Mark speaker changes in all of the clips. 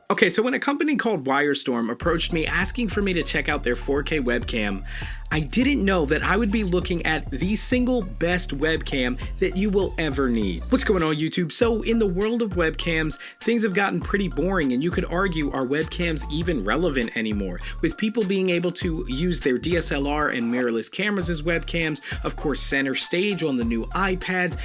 Speaker 1: Okay, so when a company called Wyrestorm approached me asking for me to check out their 4K webcam, I didn't know that I would be looking at the single best webcam that you will ever need. What's going on, YouTube? So in the world of webcams, things have gotten pretty boring, and you could argue, are webcams even relevant anymore? With people being able to use their DSLR and mirrorless cameras as webcams, of course center stage on the new iPads,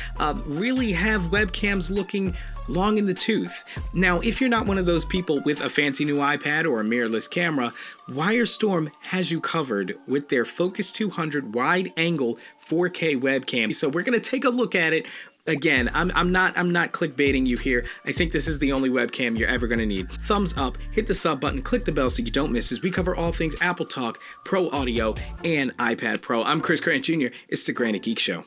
Speaker 1: really have webcams looking long in the tooth. Now, if you're not one of those people with a fancy new iPad or a mirrorless camera, Wyrestorm has you covered with their Focus 200 wide-angle 4K webcam. So we're gonna take a look at it. Again, I'm not clickbaiting you here. I think this is the only webcam you're ever gonna need. Thumbs up, hit the sub button, click the bell so you don't miss as we cover all things Apple Talk, Pro Audio, and iPad Pro. I'm Chris Grant Jr. It's the Granite Geek Show.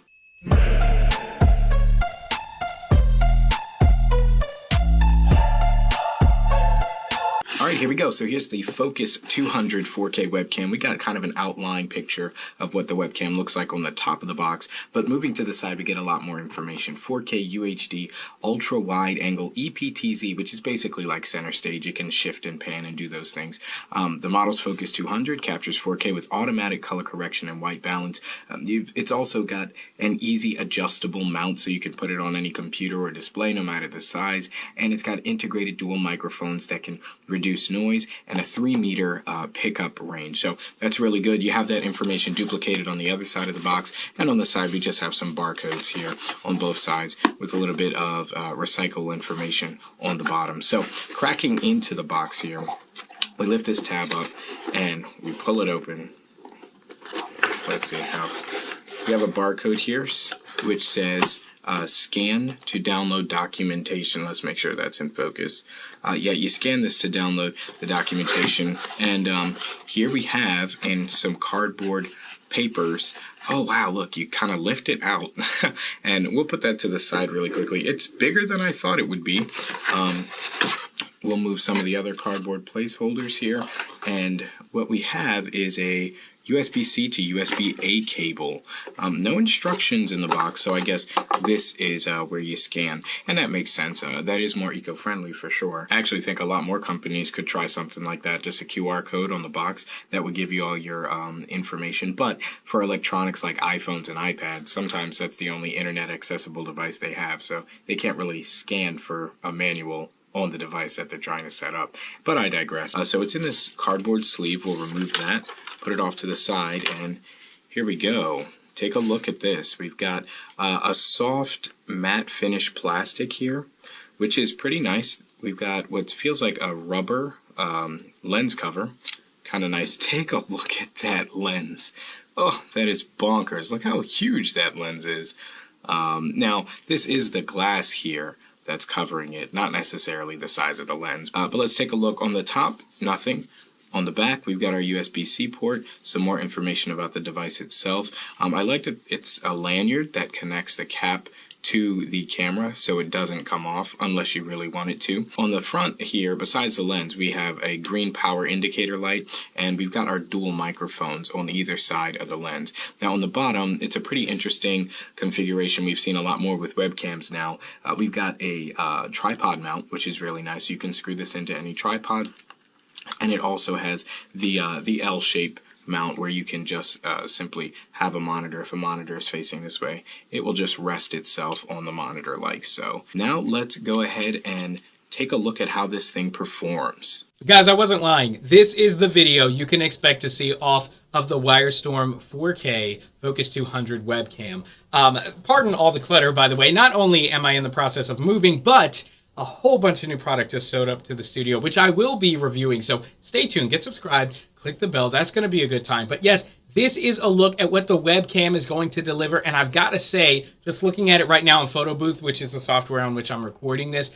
Speaker 1: Alright, here we go. So here's the Focus 200 4K webcam. We got kind of an outline picture of what the webcam looks like on the top of the box, but moving to the side we get a lot more information. 4K UHD, ultra wide angle EPTZ, which is basically like center stage. You can shift and pan and do those things. The model's Focus 200 captures 4K with automatic color correction and white balance. It's also got an easy adjustable mount, so you can put it on any computer or display no matter the size, and it's got integrated dual microphones that can reduce noise and a 3-meter pickup range. So that's really good. You have that information duplicated on the other side of the box, and on the side we just have some barcodes here on both sides with a little bit of recycle information on the bottom. So cracking into the box here, we lift this tab up and we pull it open. Let's see how. We have a barcode here which says scan to download documentation. Let's make sure that's in focus. Yeah, you scan this to download the documentation, and here we have in some cardboard papers. Oh wow, look, you kind of lift it out and we'll put that to the side really quickly. It's bigger than I thought it would be. We'll move some of the other cardboard placeholders here, and what we have is a USB-C to USB-A cable. No instructions in the box, so I guess this is where you scan, and that makes sense. That is more eco-friendly for sure. I actually think a lot more companies could try something like that, just a QR code on the box that would give you all your information. But for electronics like iPhones and iPads, sometimes that's the only internet accessible device they have, so they can't really scan for a manual on the device that they're trying to set up. But I digress. So it's in this cardboard sleeve. We'll remove that, put it off to the side, and here we go. Take a look at this. We've got a soft matte finish plastic here, which is pretty nice. We've got what feels like a rubber lens cover. Kind of nice. Take a look at that lens. Oh, that is bonkers. Look how huge that lens is. Now, this is the glass here that's covering it, not necessarily the size of the lens. But let's take a look. On the top, nothing. On the back, we've got our USB-C port, some more information about the device itself. I like that it's a lanyard that connects the cap to the camera so it doesn't come off unless you really want it to. On the front here, besides the lens, we have a green power indicator light, and we've got our dual microphones on either side of the lens. Now on the bottom, it's a pretty interesting configuration. We've seen a lot more with webcams now. We've got a tripod mount, which is really nice. You can screw this into any tripod, and it also has the L-shape mount where you can just simply have a monitor. If a monitor is facing this way, it will just rest itself on the monitor like so. Now let's go ahead and take a look at how this thing performs.
Speaker 2: Guys, I wasn't lying. This is the video you can expect to see off of the Wyrestorm 4K Focus 200 webcam. Pardon all the clutter, by the way. Not only am I in the process of moving, but a whole bunch of new product just showed up to the studio, which I will be reviewing. So stay tuned, get subscribed, click the bell. That's going to be a good time. But yes, this is a look at what the webcam is going to deliver. And I've got to say, just looking at it right now in Photo Booth, which is the software on which I'm recording this,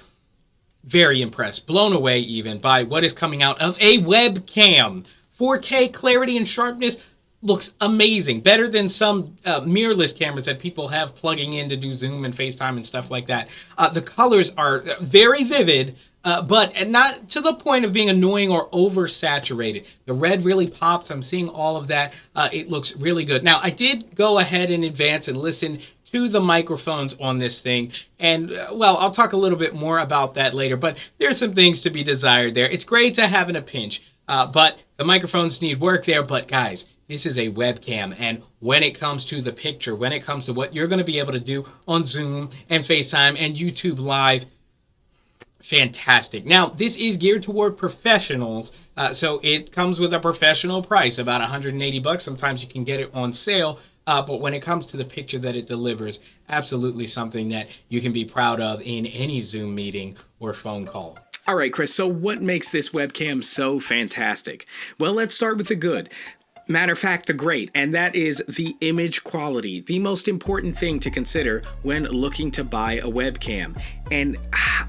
Speaker 2: very impressed, blown away even by what is coming out of a webcam. 4K clarity and sharpness looks amazing. Better than some mirrorless cameras that people have plugging in to do Zoom and FaceTime and stuff like that. The colors are very vivid, but not to the point of being annoying or oversaturated. The red really pops. I'm seeing all of that. It looks really good. Now, I did go ahead in advance and listen to the microphones on this thing. And, well, I'll talk a little bit more about that later, but there are some things to be desired there. It's great to have in a pinch, but the microphones need work there. But, guys, this is a webcam, and when it comes to the picture, when it comes to what you're going to be able to do on Zoom and FaceTime and YouTube Live, fantastic. Now, this is geared toward professionals, so it comes with a professional price, about $180. Sometimes you can get it on sale. But when it comes to the picture that it delivers, absolutely something that you can be proud of in any Zoom meeting or phone call.
Speaker 1: All right, Chris, so what makes this webcam so fantastic? Well, let's start with the good. Matter of fact, the great, and that is the image quality, the most important thing to consider when looking to buy a webcam. And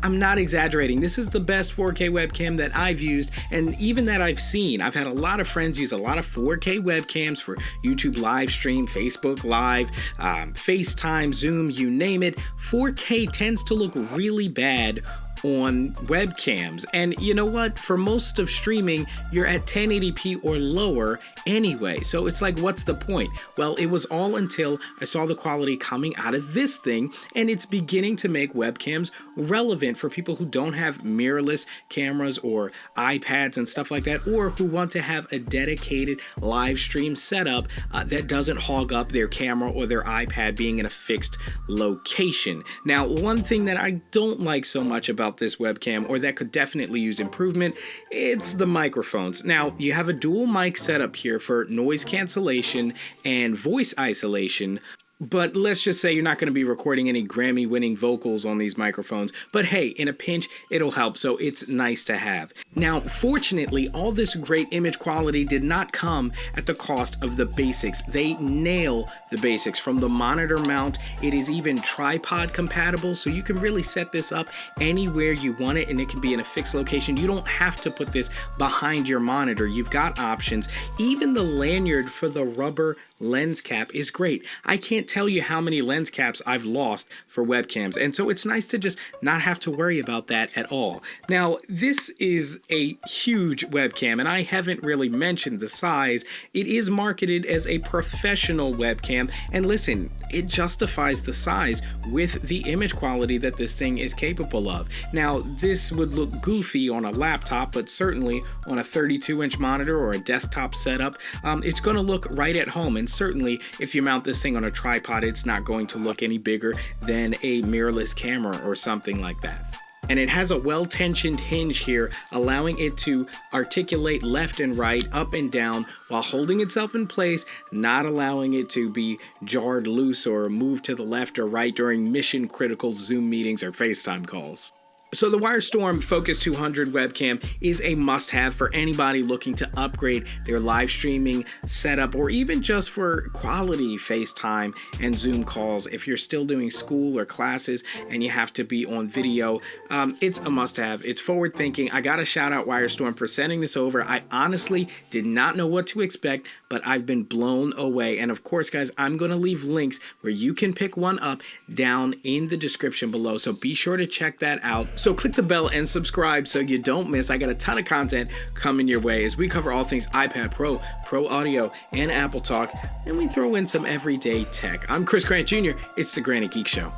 Speaker 1: I'm not exaggerating, this is the best 4K webcam that I've used, and even that I've seen. I've had a lot of friends use a lot of 4K webcams for YouTube Livestream, Facebook Live, FaceTime, Zoom, you name it. 4K tends to look really bad on webcams, and you know what, for most of streaming you're at 1080p or lower anyway, so it's like, what's the point? Well, it was all until I saw the quality coming out of this thing, and it's beginning to make webcams relevant for people who don't have mirrorless cameras or iPads and stuff like that, or who want to have a dedicated live stream setup that doesn't hog up their camera or their iPad being in a fixed location. Now, one thing that I don't like so much about this webcam, or that could definitely use improvement, it's the microphones. Now, you have a dual mic setup here for noise cancellation and voice isolation, but let's just say you're not going to be recording any Grammy-winning vocals on these microphones. But hey, in a pinch, it'll help, so it's nice to have. Now, fortunately, all this great image quality did not come at the cost of the basics. They nail the basics. From the monitor mount, it is even tripod compatible, so you can really set this up anywhere you want it, and it can be in a fixed location. You don't have to put this behind your monitor. You've got options. Even the lanyard for the rubber lens cap is great. I can't tell you how many lens caps I've lost for webcams, and so it's nice to just not have to worry about that at all. Now, this is a huge webcam, and I haven't really mentioned the size. It is marketed as a professional webcam, and listen, it justifies the size with the image quality that this thing is capable of. Now, this would look goofy on a laptop, but certainly on a 32-inch monitor or a desktop setup, it's going to look right at home. And certainly, if you mount this thing on a tripod, it's not going to look any bigger than a mirrorless camera or something like that. And it has a well-tensioned hinge here, allowing it to articulate left and right, up and down, while holding itself in place, not allowing it to be jarred loose or move to the left or right during mission-critical Zoom meetings or FaceTime calls. So the Wyrestorm Focus 200 webcam is a must-have for anybody looking to upgrade their live streaming setup, or even just for quality FaceTime and Zoom calls. If you're still doing school or classes and you have to be on video, it's a must-have. It's forward-thinking. I gotta shout out Wyrestorm for sending this over. I honestly did not know what to expect, but I've been blown away. And of course, guys, I'm gonna leave links where you can pick one up down in the description below, so be sure to check that out. So click the bell and subscribe so you don't miss. I got a ton of content coming your way as we cover all things iPad Pro, Pro Audio, and Apple Talk, and we throw in some everyday tech. I'm Chris Grant Jr. It's the Granite Geek Show.